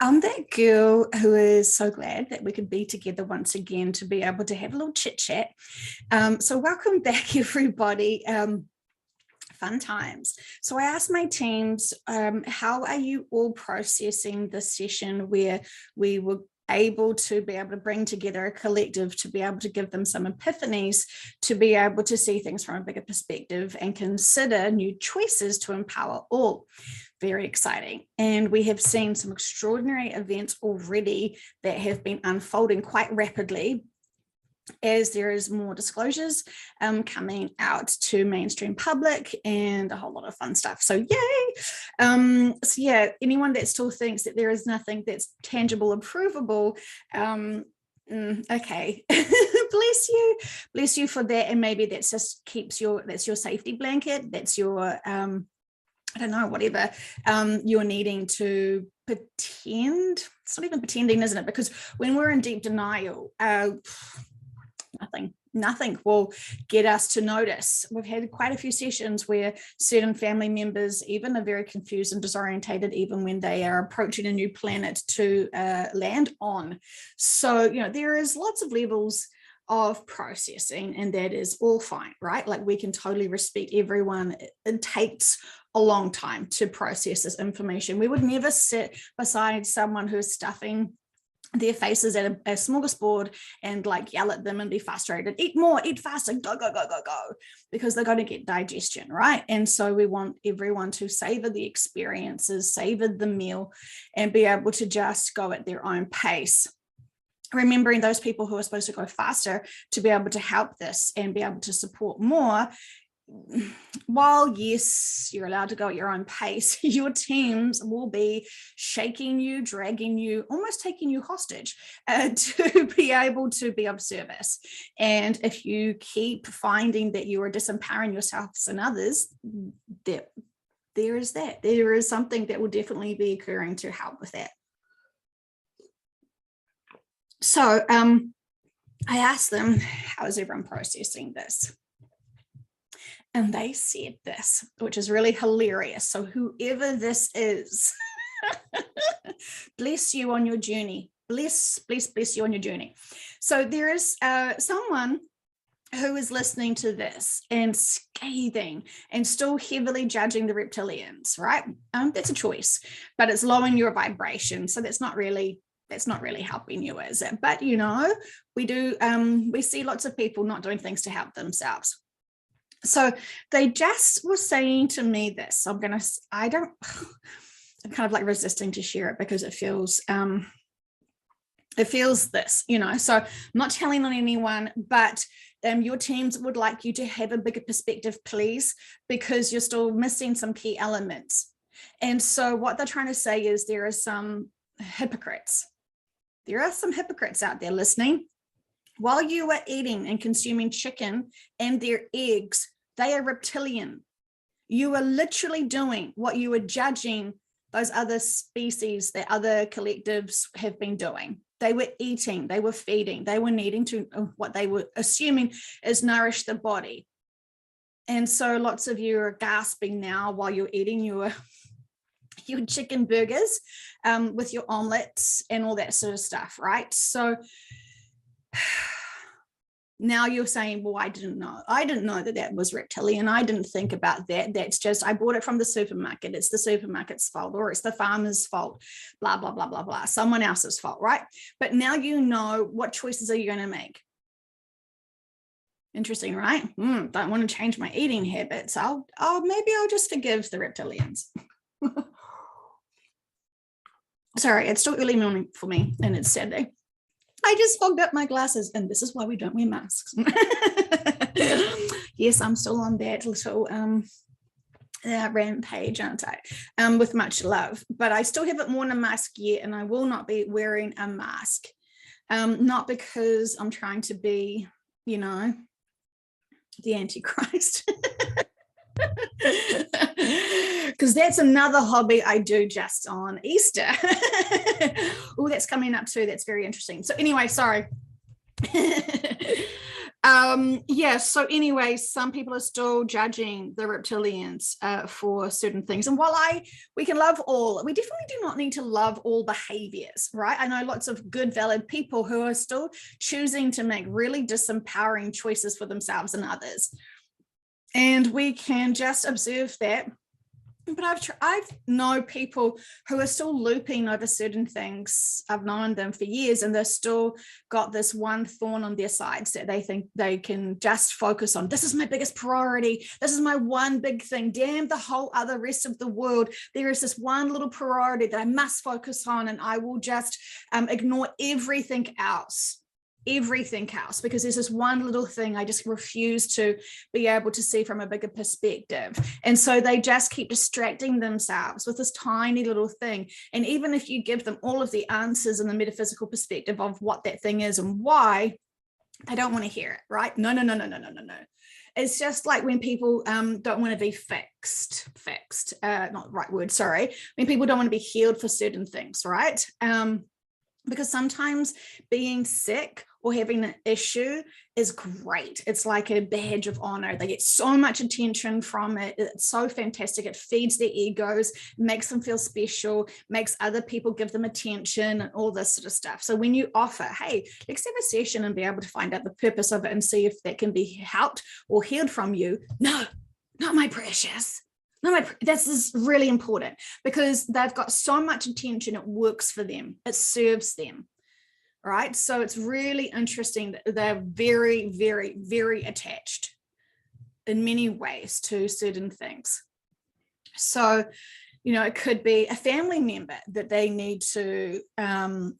I'm that girl who is so glad that we could be together once again to be able to have a little chit chat. So, welcome back, everybody. Fun times. So, I asked my teams, how are you all processing this session where we were able to bring together a collective to be able to give them some epiphanies, to be able to see things from a bigger perspective and consider new choices to empower all. Very exciting. And we have seen some extraordinary events already that have been unfolding quite rapidly as there is more disclosures coming out to mainstream public and a whole lot of fun stuff. So anyone that still thinks that there is nothing that's tangible and provable, okay. bless you for that. And maybe that's just that's your safety blanket, that's your I don't know, whatever you're needing to pretend. It's not even pretending, isn't it? Because when we're in deep denial, nothing will get us to notice. We've had quite a few sessions where certain family members even are very confused and disorientated, even when they are approaching a new planet to land on. So, there is lots of levels of processing, and that is all fine, right? Like, we can totally respect everyone. It takes a long time to process this information. We would never sit beside someone who's stuffing their faces at a smorgasbord and like yell at them and be frustrated, eat more, eat faster, go, go, go, go, go, because they're going to get digestion, right? And so we want everyone to savor the experiences, savor the meal, and be able to just go at their own pace. Remembering those people who are supposed to go faster to be able to help this and be able to support more. While yes, you're allowed to go at your own pace, your teams will be shaking you, dragging you, almost taking you hostage to be able to be of service. And if you keep finding that you are disempowering yourselves and others, there is something that will definitely be occurring to help with that. So I asked them, how is everyone processing this? And they said this, which is really hilarious. So whoever this is, bless you on your journey. Bless you on your journey. So there is someone who is listening to this and scathing and still heavily judging the reptilians, right? That's a choice, but it's lowering your vibration. So that's not really helping you, is it? But we see lots of people not doing things to help themselves. So they just were saying to me this. I'm kind of like resisting to share it because it feels this, so I'm not telling on anyone, but your teams would like you to have a bigger perspective, please, because you're still missing some key elements. And so what they're trying to say is there are some hypocrites. There are some hypocrites out there listening. While you are eating and consuming chicken and their eggs, they are reptilian. You are literally doing what you are judging those other species, that other collectives have been doing. They were eating, they were feeding, they were needing to, what they were assuming is nourish the body. And so lots of you are gasping now while you're eating your chicken burgers with your omelets and all that sort of stuff, right? So now you're saying, well, I didn't know that was reptilian. I didn't think about that. That's just, I bought it from the supermarket. It's the supermarket's fault, or it's the farmer's fault, blah, blah, blah, blah, blah, someone else's fault, right? But now you know, what choices are you going to make? Interesting, right? Don't want to change my eating habits. Maybe I'll just forgive the reptilians. Sorry, it's still early morning for me and it's Saturday. I just fogged up my glasses, and this is why we don't wear masks. Yes, I'm still on that little rampage, aren't I? With much love, but I still haven't worn a mask yet, and I will not be wearing a mask. Not because I'm trying to be, the Antichrist. Because that's another hobby I do just on Easter. Oh, that's coming up too. That's very interesting. So anyway, sorry. Yeah, so anyway, some people are still judging the reptilians for certain things. And while we can love all, we definitely do not need to love all behaviors, right? I know lots of good, valid people who are still choosing to make really disempowering choices for themselves and others. And we can just observe that. But I've known people who are still looping over certain things. I've known them for years, and they're still got this one thorn on their sides that they think they can just focus on. This is my biggest priority. This is my one big thing. Damn the whole other rest of the world. There is this one little priority that I must focus on, and I will just ignore everything else. Because there's this one little thing I just refuse to be able to see from a bigger perspective. And so they just keep distracting themselves with this tiny little thing. And even if you give them all of the answers in the metaphysical perspective of what that thing is and why, they don't want to hear it, right? No. It's just like when people don't want to be fixed, not the right word, sorry. When people don't want to be healed for certain things, right? Because sometimes being sick or having an issue is great. It's like a badge of honor. They get so much attention from it. It's so fantastic. It feeds their egos, makes them feel special, makes other people give them attention and all this sort of stuff. So when you offer, hey, let's have a session and be able to find out the purpose of it and see if that can be helped or healed from you. No, not my precious. This is really important because they've got so much attention. It works for them. It serves them. Right. So it's really interesting that they're very, very, very attached in many ways to certain things. So, it could be a family member that they need to, I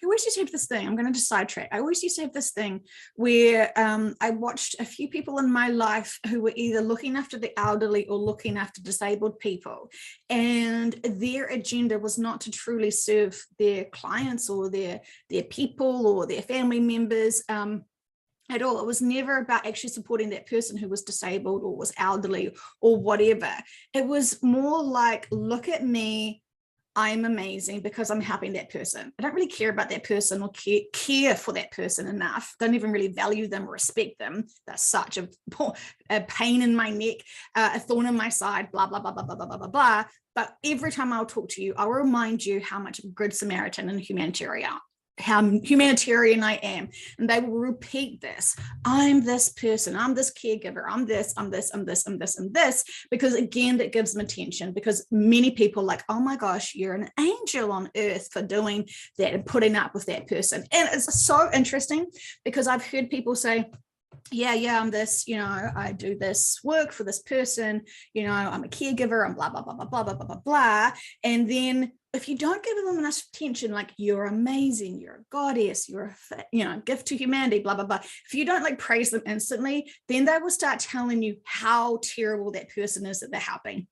always used to have this thing, I'm going to just sidetrack. I always used to have this thing where I watched a few people in my life who were either looking after the elderly or looking after disabled people. And their agenda was not to truly serve their clients or their people or their family members at all. It was never about actually supporting that person who was disabled or was elderly or whatever. It was more like, look at me. I'm amazing because I'm helping that person. I don't really care about that person or care for that person enough. Don't even really value them or respect them. That's such a pain in my neck, a thorn in my side, blah, blah, blah, blah, blah, blah, blah, blah, blah. But every time I'll talk to you, I'll remind you how much of a good Samaritan and humanitarian I am. And they will repeat this. I'm this person. I'm this caregiver. I'm this, because again, that gives them attention because many people are like, oh my gosh, you're an angel on earth for doing that and putting up with that person. And it's so interesting because I've heard people say, yeah, I'm this, I do this work for this person, I'm a caregiver, I'm blah, blah, blah, blah, blah, blah, blah, blah, blah. And then if you don't give them enough attention, like you're amazing, you're a goddess, you're a gift to humanity, blah, blah, blah. If you don't praise them instantly, then they will start telling you how terrible that person is that they're helping.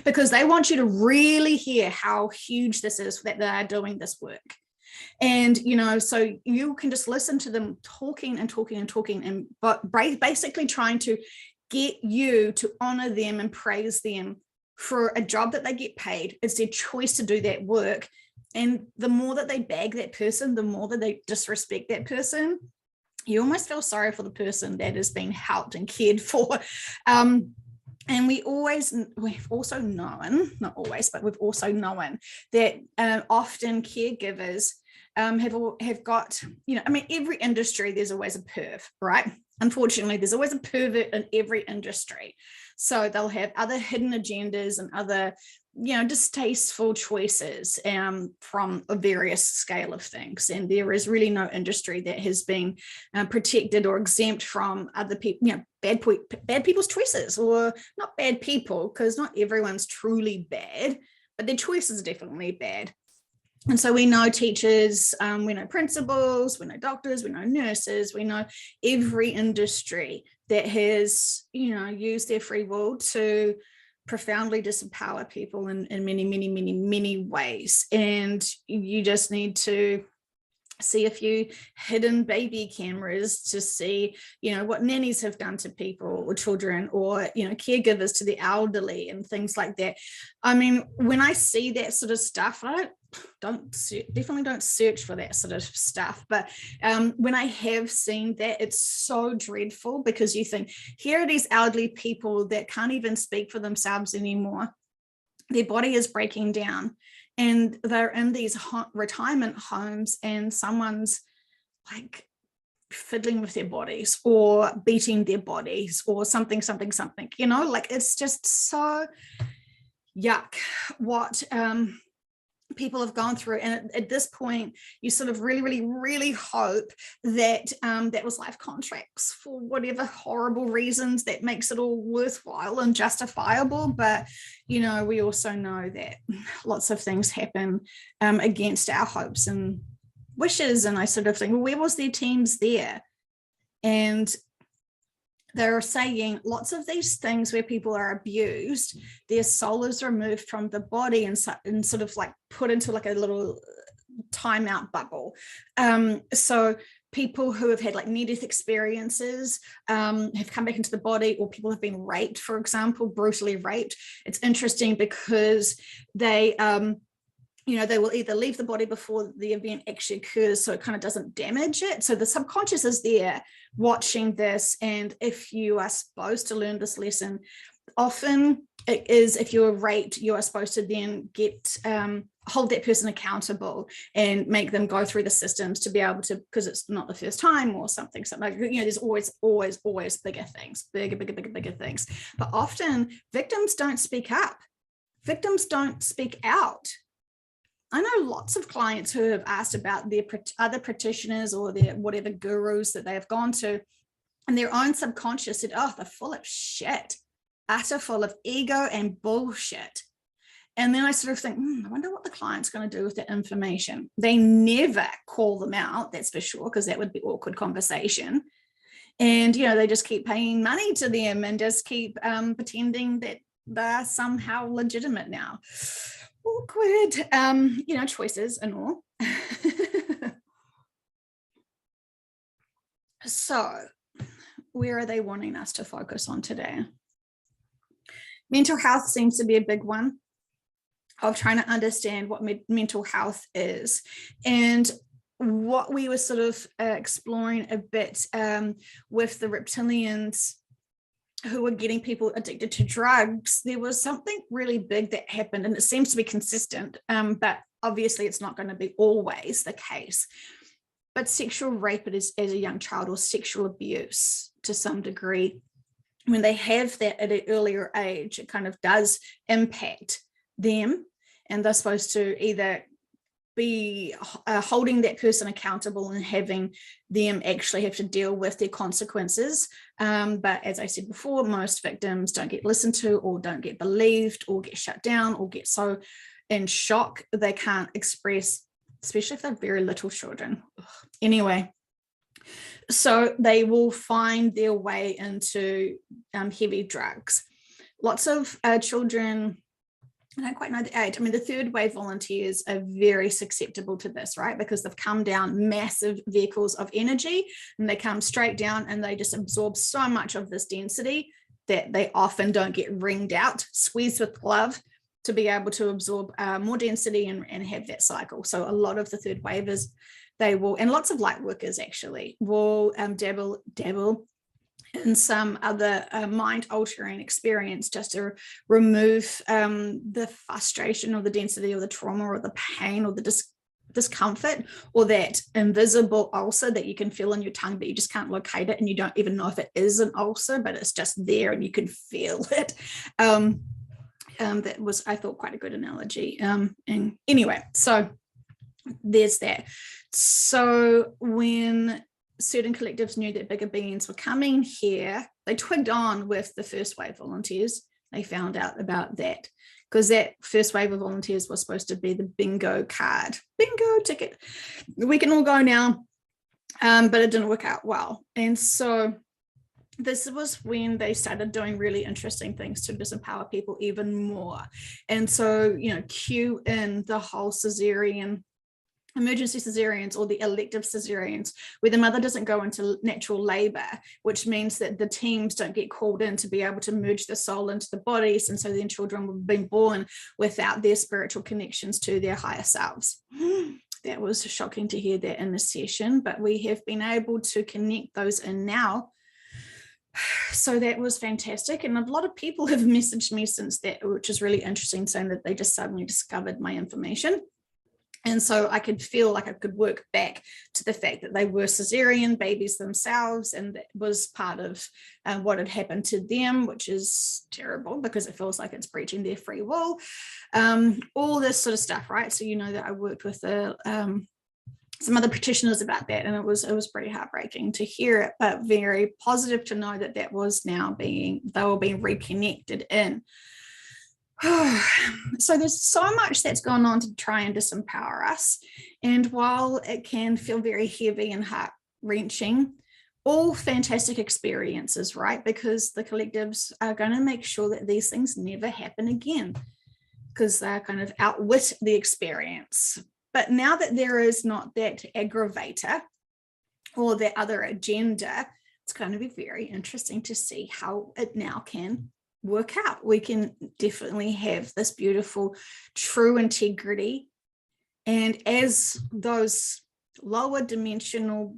Because they want you to really hear how huge this is that they are doing this work. And, so you can just listen to them talking but basically trying to get you to honor them and praise them for a job that they get paid. It's their choice to do that work. And the more that they bag that person, the more that they disrespect that person, you almost feel sorry for the person that is being helped and cared for. And we've also known, not always, but we've also known that often caregivers have got, every industry, there's always a perv, right? Unfortunately, there's always a pervert in every industry. So they'll have other hidden agendas and other, distasteful choices from a various scale of things. And there is really no industry that has been protected or exempt from other people, bad people's choices, or not bad people, because not everyone's truly bad, but their choices are definitely bad. And so we know teachers, we know principals, we know doctors, we know nurses, we know every industry that has, used their free will to profoundly disempower people in many, many, many, many ways. And you just need to see a few hidden baby cameras to see, what nannies have done to people or children, or, caregivers to the elderly and things like that. I mean, when I see that sort of stuff, definitely don't search for that sort of stuff. But when I have seen that, it's so dreadful, because you think, here are these elderly people that can't even speak for themselves anymore. Their body is breaking down, and they're in these retirement homes, and someone's like fiddling with their bodies or beating their bodies or something, you know, like it's just so yuck what people have gone through. And at this point, you sort of really hope that that was life contracts for whatever horrible reasons that makes it all worthwhile and justifiable. But, you know, we also know that lots of things happen against our hopes and wishes. And I sort of think, well, where was their teams there? And they're saying lots of these things where people are abused, their soul is removed from the body and sort of like put into like a little timeout bubble. So people who have had like near-death experiences have come back into the body, or people have been raped, for example, brutally raped. It's interesting because they you know, they will either leave the body before the event actually occurs, so it kind of doesn't damage it. So the subconscious is there watching this. And if you are supposed to learn this lesson, often it is, if you're raped, you are supposed to then get hold that person accountable and make them go through the systems to be able to, because it's not the first time or something like, you know, there's always bigger things, bigger things. But often victims don't speak up. Victims don't speak out. I know lots of clients who have asked about their other practitioners or their whatever gurus that they have gone to, and their own subconscious said, oh, they're full of shit, utter full of ego and bullshit. And then I sort of think, I wonder what the client's going to do with that information. They never call them out, that's for sure, because that would be awkward conversation. And, you know, they just keep paying money to them and just keep pretending that they're somehow legitimate now. Awkward, you know, choices and all. So where are they wanting us to focus on today? Mental health seems to be a big one, of trying to understand what mental health is. And what we were sort of exploring a bit with the reptilians who were getting people addicted to drugs, there was something really big that happened, and it seems to be consistent, but obviously it's not going to be always the case. But sexual rape as a young child, or sexual abuse to some degree, when they have that at an earlier age, it kind of does impact them, and they're supposed to either be holding that person accountable and having them actually have to deal with their consequences. But as I said before, most victims don't get listened to, or don't get believed, or get shut down, or get so in shock they can't express, especially if they're very little children. Anyway, so they will find their way into heavy drugs. Lots of children, I don't quite know the age. I mean, the third wave volunteers are very susceptible to this, right? Because they've come down massive vehicles of energy, and they come straight down and they just absorb so much of this density that they often don't get wringed out, squeezed with glove, to be able to absorb more density and have that cycle. So a lot of the third wavers, they will, and lots of light workers actually, will dabble in some other mind-altering experience, just to remove the frustration or the density or the trauma or the pain or the discomfort, or that invisible ulcer that you can feel in your tongue, but you just can't locate it, and you don't even know if it is an ulcer, but it's just there and you can feel it. That was, I thought, quite a good analogy. And anyway, so there's that. So when certain collectives knew that bigger beings were coming here, they twigged on with the first wave volunteers. They found out about that, because that first wave of volunteers was supposed to be the bingo card, bingo ticket. We can all go now, but it didn't work out well. And so this was when they started doing really interesting things to disempower people even more. And so, you know, cue in the whole Caesarean emergency cesareans or the elective cesareans, where the mother doesn't go into natural labor, which means that the teams don't get called in to be able to merge the soul into the bodies. And so then children will be born without their spiritual connections to their higher selves. That was shocking to hear that in the session, but we have been able to connect those in now. So that was fantastic. And a lot of people have messaged me since that, which is really interesting, saying that they just suddenly discovered my information. And so I could feel like I could work back to the fact that they were cesarean babies themselves, and that was part of what had happened to them, which is terrible because it feels like it's breaching their free will. All this sort of stuff, right? So you know that I worked with some other practitioners about that, and it was pretty heartbreaking to hear it, but very positive to know that that was now they were being reconnected in. So there's so much that's gone on to try and disempower us. And while it can feel very heavy and heart-wrenching, all fantastic experiences, right? Because the collectives are going to make sure that these things never happen again, because they're kind of outwit the experience. But now that there is not that aggravator or that other agenda, it's going to be very interesting to see how it now can work out. We can definitely have this beautiful true integrity, and as those lower dimensional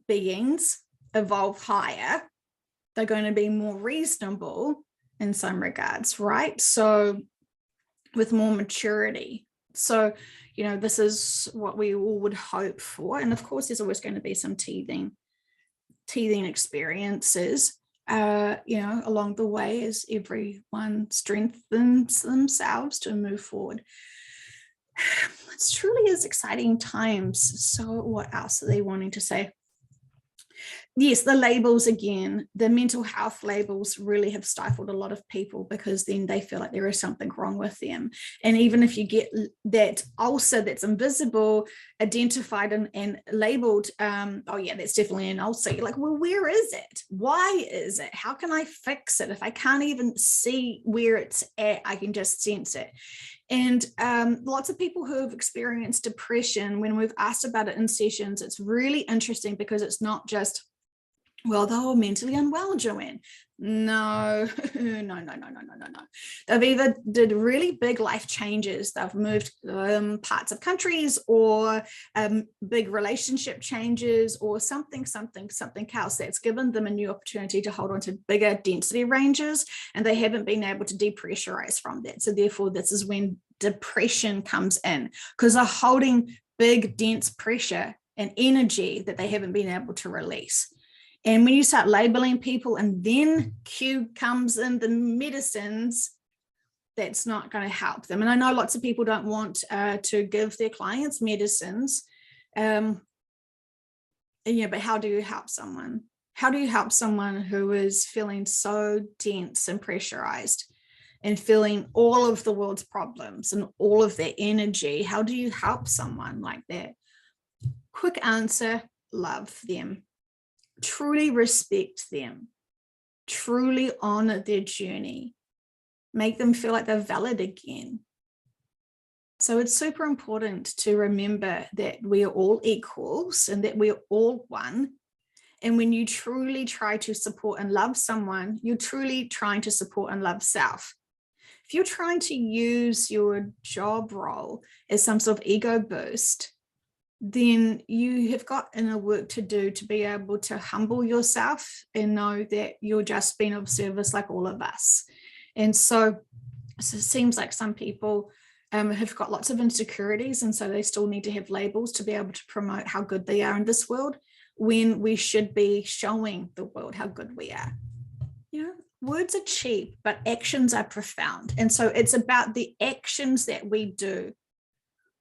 beings evolve higher, they're going to be more reasonable in some regards, right? So with more maturity. So you know, this is what we all would hope for, and of course there's always going to be some teething experiences you know, along the way, as everyone strengthens themselves to move forward. It truly is exciting times. So what else are they wanting to say? Yes, the labels again, the mental health labels really have stifled a lot of people, because then they feel like there is something wrong with them. And even if you get that ulcer that's invisible, identified and labeled, oh yeah, that's definitely an ulcer. You're like, well, where is it? Why is it? How can I fix it? If I can't even see where it's at, I can just sense it. And lots of people who have experienced depression, when we've asked about it in sessions, it's really interesting, because it's not just, well, they were mentally unwell, Joanne. No. They've either did really big life changes. They've moved parts of countries, or big relationship changes, or something else that's given them a new opportunity to hold on to bigger density ranges, and they haven't been able to depressurize from that. So therefore, this is when depression comes in, because they're holding big, dense pressure and energy that they haven't been able to release. And when you start labeling people, and then Q comes in the medicines, that's not going to help them. And I know lots of people don't want to give their clients medicines. Yeah, but how do you help someone? How do you help someone who is feeling so dense and pressurized and feeling all of the world's problems and all of their energy? How do you help someone like that? Quick answer: love them. Truly respect them, truly honor their journey, make them feel like they're valid again. So it's super important to remember that we are all equals and that we're all one. And when you truly try to support and love someone, you're truly trying to support and love self. If you're trying to use your job role as some sort of ego boost, then you have got inner work to do to be able to humble yourself and know that you're just being of service like all of us. And so it seems like some people have got lots of insecurities, and so they still need to have labels to be able to promote how good they are in this world, when we should be showing the world how good we are. You know, words are cheap, but actions are profound. And so it's about the actions that we do.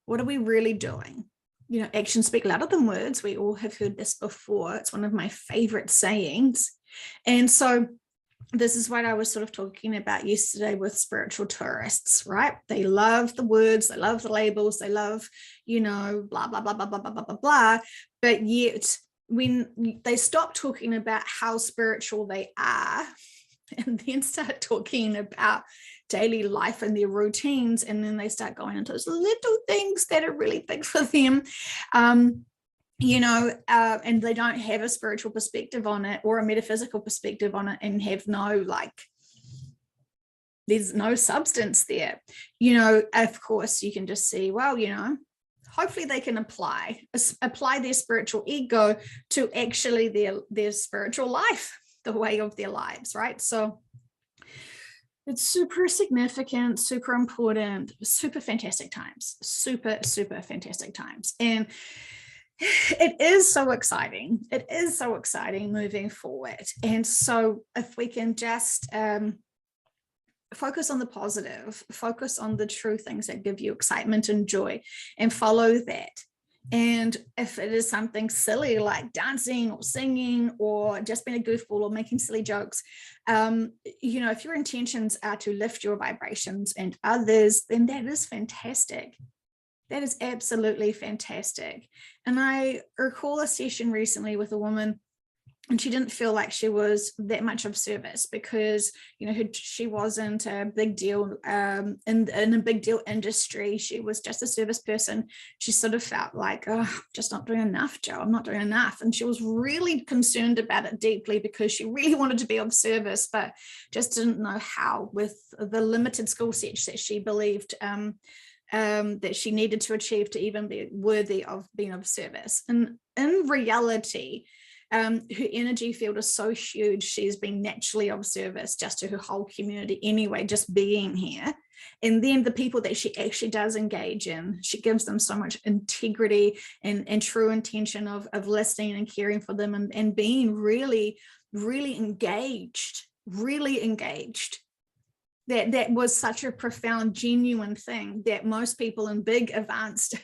What are we really doing? You know, actions speak louder than words. We all have heard this before. It's one of my favorite sayings. And so this is what I was sort of talking about yesterday with spiritual tourists, right? They love the words, they love the labels, they love, you know, blah, blah, blah, blah, blah, blah, blah, blah, blah. But yet when they stop talking about how spiritual they are, and then start talking about daily life and their routines, and then they start going into those little things that are really big for them, and they don't have a spiritual perspective on it or a metaphysical perspective on it, and have there's no substance there. Of course you can just see, well, hopefully they can apply their spiritual ego to actually their spiritual life, the way of their lives, right? So it's super significant, super important, super fantastic times, super, super fantastic times. And it is so exciting. It is so exciting moving forward. And so if we can just focus on the positive, focus on the true things that give you excitement and joy, and follow that. And if it is something silly like dancing or singing or just being a goofball or making silly jokes, if your intentions are to lift your vibrations and others, then that is fantastic. That is absolutely fantastic. And I recall a session recently with a woman, and she didn't feel like she was that much of service because, she wasn't a big deal in a big deal industry. She was just a service person. She sort of felt like, oh, I'm just not doing enough, Jo. I'm not doing enough. And she was really concerned about it deeply because she really wanted to be of service, but just didn't know how with the limited skill sets that she believed that she needed to achieve to even be worthy of being of service. And in reality, her energy field is so huge, she's been naturally of service just to her whole community anyway, just being here. And then the people that she actually does engage in, she gives them so much integrity and true intention of listening and caring for them, and being really, really engaged, That was such a profound, genuine thing that most people in big advanced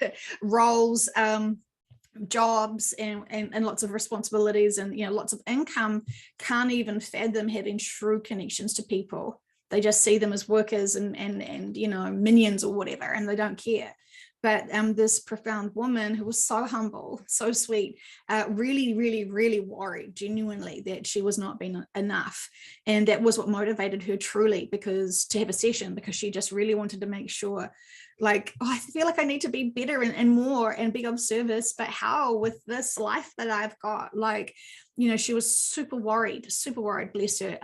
roles, jobs and lots of responsibilities and lots of income can't even fathom having true connections to people. They just see them as workers and minions or whatever, and they don't care. But this profound woman who was so humble, so sweet, really, really, really worried genuinely that she was not being enough. And that was what motivated her truly to have a session, because she just really wanted to make sure, I feel like I need to be better and more and be of service, but how with this life that I've got? She was super worried, bless her.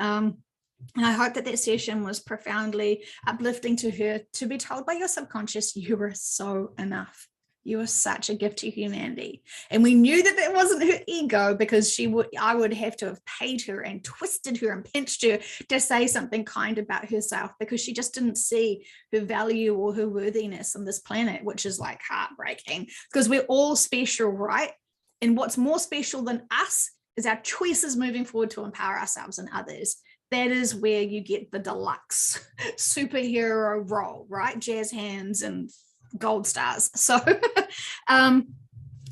And I hope that session was profoundly uplifting to her, to be told by your subconscious, you are so enough. You are such a gift to humanity. And we knew that wasn't her ego, because I would have to have paid her and twisted her and pinched her to say something kind about herself, because she just didn't see her value or her worthiness on this planet, which is heartbreaking, because we're all special, right? And what's more special than us is our choices moving forward to empower ourselves and others. That is where you get the deluxe superhero role, right? Jazz hands and gold stars. So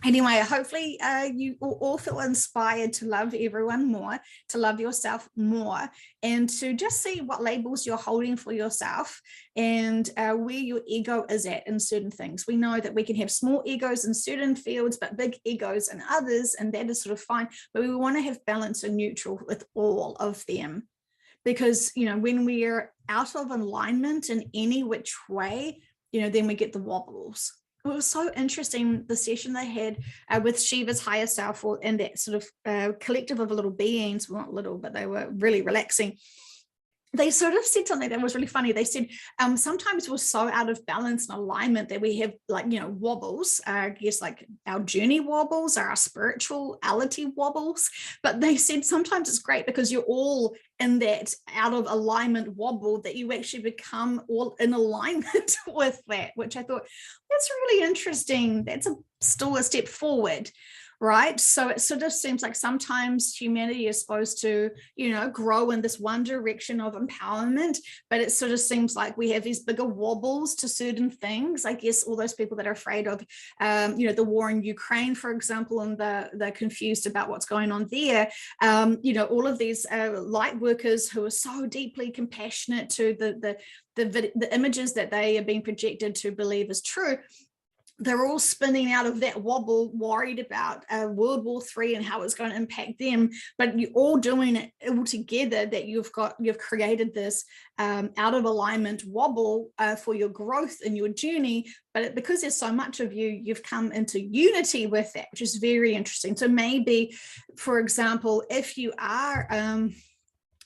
anyway, hopefully you all feel inspired to love everyone more, to love yourself more, and to just see what labels you're holding for yourself and where your ego is at in certain things. We know that we can have small egos in certain fields, but big egos in others, and that is sort of fine. But we want to have balance and neutral with all of them. Because, when we're out of alignment in any which way, then we get the wobbles. It was so interesting, the session they had with Shiva's higher self, and that sort of collective of little beings, well, not little, but they were really relaxing. They sort of said something that was really funny. They said, sometimes we're so out of balance and alignment that we have wobbles, I guess our journey wobbles, our spirituality wobbles. But they said sometimes it's great because you're all in that out of alignment wobble, that you actually become all in alignment with that, which I thought, that's really interesting. That's still a step forward. Right. So it sort of seems like sometimes humanity is supposed to, grow in this one direction of empowerment, but it sort of seems like we have these bigger wobbles to certain things. I guess all those people that are afraid of, the war in Ukraine, for example, and they're confused about what's going on there. All of these light workers who are so deeply compassionate to the images that they are being projected to believe is true. they're all spinning out of that wobble, worried about World War III and how it's going to impact them. But you're all doing it all together, that you've created this out of alignment wobble for your growth and your journey. But because there's so much of you, you've come into unity with that, which is very interesting. So maybe, for example, if you are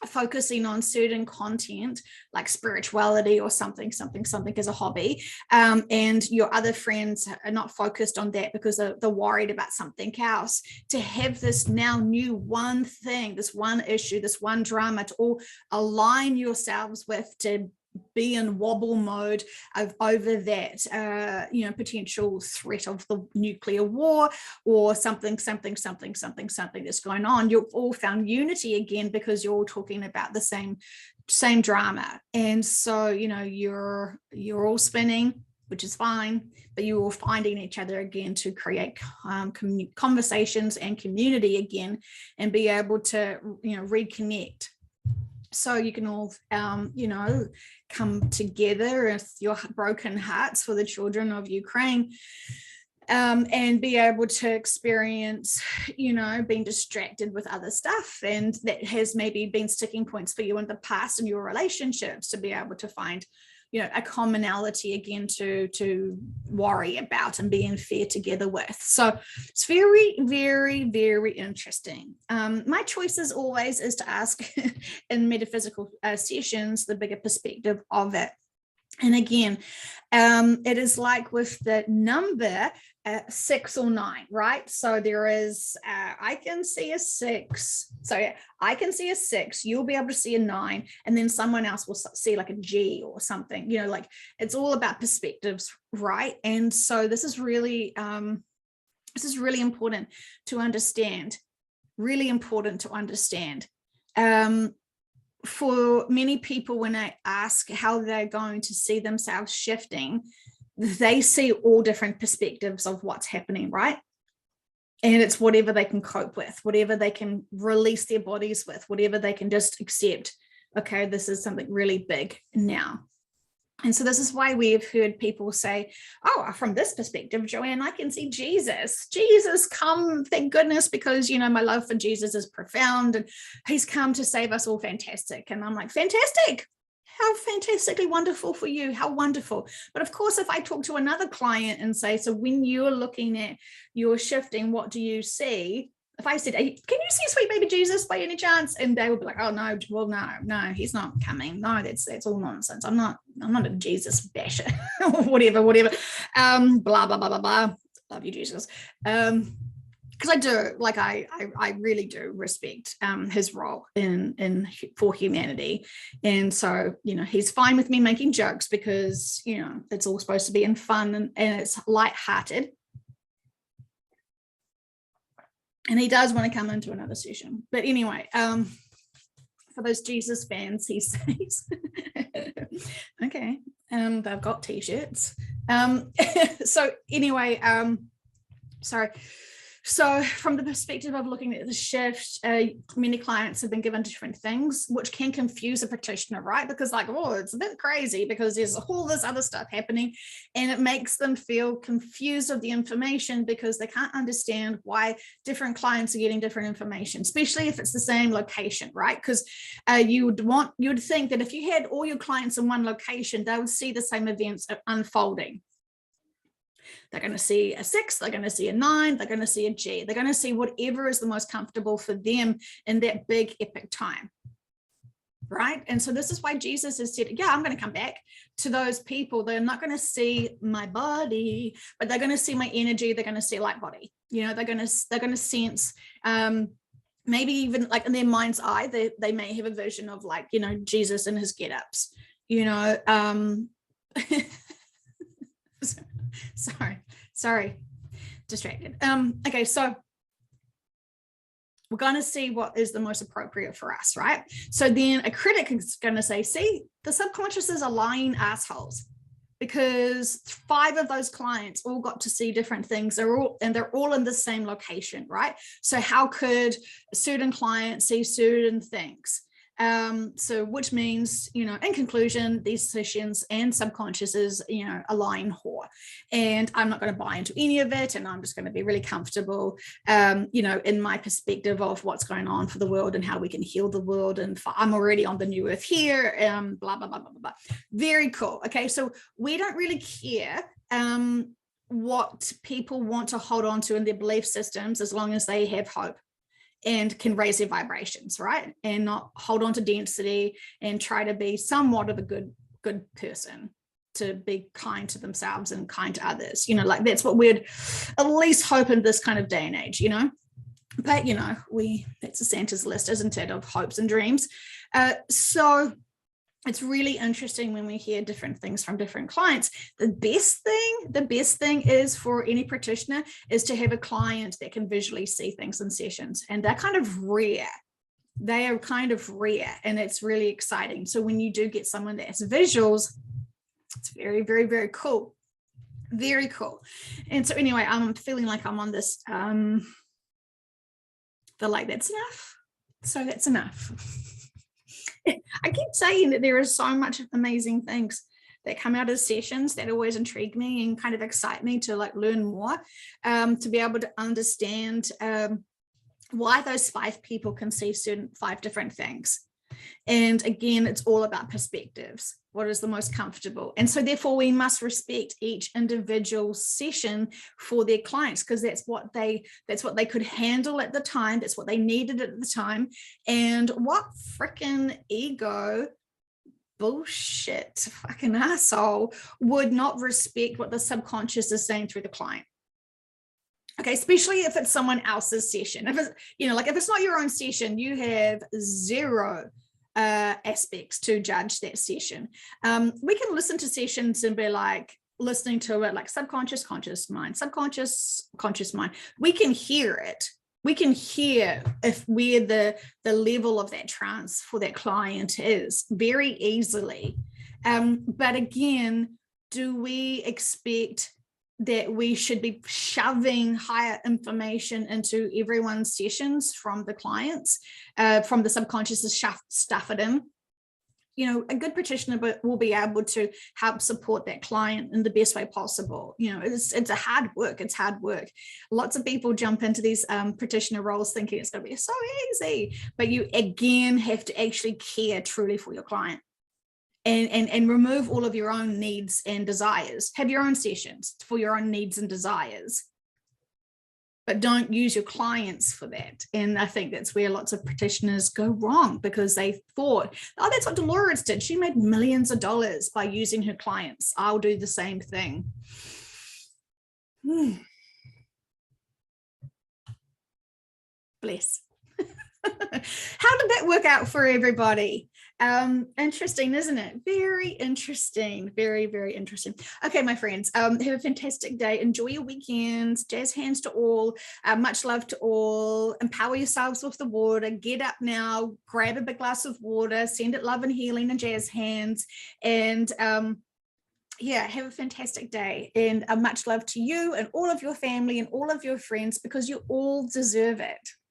focusing on certain content like spirituality or something as a hobby, and your other friends are not focused on that because they're worried about something else, to have this now new one thing, this one issue, this one drama to all align yourselves with, to be in wobble mode over that potential threat of the nuclear war or something that's going on. You've all found unity again because you're all talking about the same drama, and so you're all spinning, which is fine, but you're all finding each other again to create conversations and community again, and be able to reconnect. So you can all, come together with your broken hearts for the children of Ukraine, and be able to experience, being distracted with other stuff. And that has maybe been sticking points for you in the past in your relationships, to be able to find, a commonality again to worry about and be in fear together with. So it's very, very, very interesting. My choice as always is to ask in metaphysical sessions the bigger perspective of it. And again, it is like with the number 6 or 9, right? So there is, I can see a 6. So yeah, I can see a 6, you'll be able to see a 9, and then someone else will see like a G or something, like it's all about perspectives, right? And so this is really important to understand, for many people, when I ask how they're going to see themselves shifting, they see all different perspectives of what's happening, right? And it's whatever they can cope with, whatever they can release their bodies with, whatever they can just accept. Okay, this is something really big now. And so this is why we've heard people say, oh, from this perspective, Joanne, I can see Jesus come, thank goodness, because, my love for Jesus is profound and he's come to save us all. Fantastic. And I'm like, fantastic. How fantastically wonderful for you. How wonderful. But of course, if I talk to another client and say, so when you're looking at your shifting, what do you see? If I said, can you see sweet baby Jesus by any chance? And they would be like, oh no, well, no, he's not coming. No, that's all nonsense. I'm not a Jesus basher or whatever. Blah, blah, blah, blah, blah. Love you, Jesus. Because I do, like, I really do respect his role in for humanity. And so, he's fine with me making jokes because, it's all supposed to be in fun and it's lighthearted. And he does want to come into another session. But anyway, for those Jesus fans, he says, okay, they've got t-shirts. So anyway, sorry. So from the perspective of looking at the shift, many clients have been given different things, which can confuse a practitioner, right? Because like, oh, it's a bit crazy because there's all this other stuff happening, and it makes them feel confused of the information because they can't understand why different clients are getting different information, especially if it's the same location, right? Because you'd think that if you had all your clients in one location, they would see the same events unfolding. They're going to see a 6, they're going to see a 9, they're going to see a G. They're going to see whatever is the most comfortable for them in that big epic time, right? And so this is why Jesus has said, yeah, I'm going to come back to those people. They're not going to see my body, but they're going to see my energy. They're going to see light body. They're going to sense, maybe even like in their mind's eye, they may have a vision of like, Jesus and his get-ups, sorry, distracted. Okay, so we're going to see what is the most appropriate for us, right? So then a critic is going to say, see, the subconsciouses are lying assholes, because 5 of those clients all got to see different things. They're all in the same location, right? So how could a certain client see certain things? So which means, you know, in conclusion, these sessions and subconsciouses, you know, align whore. And I'm not going to buy into any of it. And I'm just going to be really comfortable, you know, in my perspective of what's going on for the world and how we can heal the world. And I'm already on the new earth here, blah, blah, blah, blah, blah. Very cool. Okay. So we don't really care what people want to hold on to in their belief systems, as long as they have hope and can raise their vibrations, right? And not hold on to density and try to be somewhat of a good person, to be kind to themselves and kind to others. You know, like that's what we'd at least hope in this kind of day and age, you know? But, you know, that's a Santa's list, isn't it, of hopes and dreams. So it's really interesting when we hear different things from different clients. The best thing is for any practitioner is to have a client that can visually see things in sessions. And they're kind of rare. They are kind of rare, and it's really exciting. So when you do get someone that has visuals, it's very, very, very cool. Very cool. And so anyway, I'm feeling like I'm on this, feel like that's enough. So that's enough. I keep saying that there is so much amazing things that come out of sessions that always intrigue me and kind of excite me to like learn more, to be able to understand why those 5 people can see 5 different things. And again, it's all about perspectives. What is the most comfortable? And so therefore we must respect each individual session for their clients, because that's what they could handle at the time. That's what they needed at the time. And what freaking ego bullshit fucking asshole would not respect what the subconscious is saying through the client? Okay, especially if it's someone else's session. If it's, you know, like if it's not your own session, you have zero aspects to judge that session. We can listen to sessions and be like listening to it like subconscious, conscious mind, subconscious, conscious mind. We can hear it. We can hear if where the level of that trance for that client is very easily. But again, do we expect that we should be shoving higher information into everyone's sessions from the clients, from the subconscious to stuff it in? You know, a good practitioner will be able to help support that client in the best way possible. You know, it's a hard work. It's hard work. Lots of people jump into these practitioner roles thinking it's going to be so easy, but you again have to actually care truly for your client. And remove all of your own needs and desires. Have your own sessions for your own needs and desires, but don't use your clients for that. And I think that's where lots of practitioners go wrong, because they thought, oh, that's what Dolores did. She made millions of dollars by using her clients. I'll do the same thing. Bless. How did that work out for everybody? Interesting, isn't it? Very interesting. Very, very interesting. Okay, my friends, have a fantastic day. Enjoy your weekends. Jazz hands to all. Much love to all. Empower yourselves with the water. Get up now. Grab a big glass of water. Send it love and healing and jazz hands. And yeah, have a fantastic day. And much love to you and all of your family and all of your friends, because you all deserve it.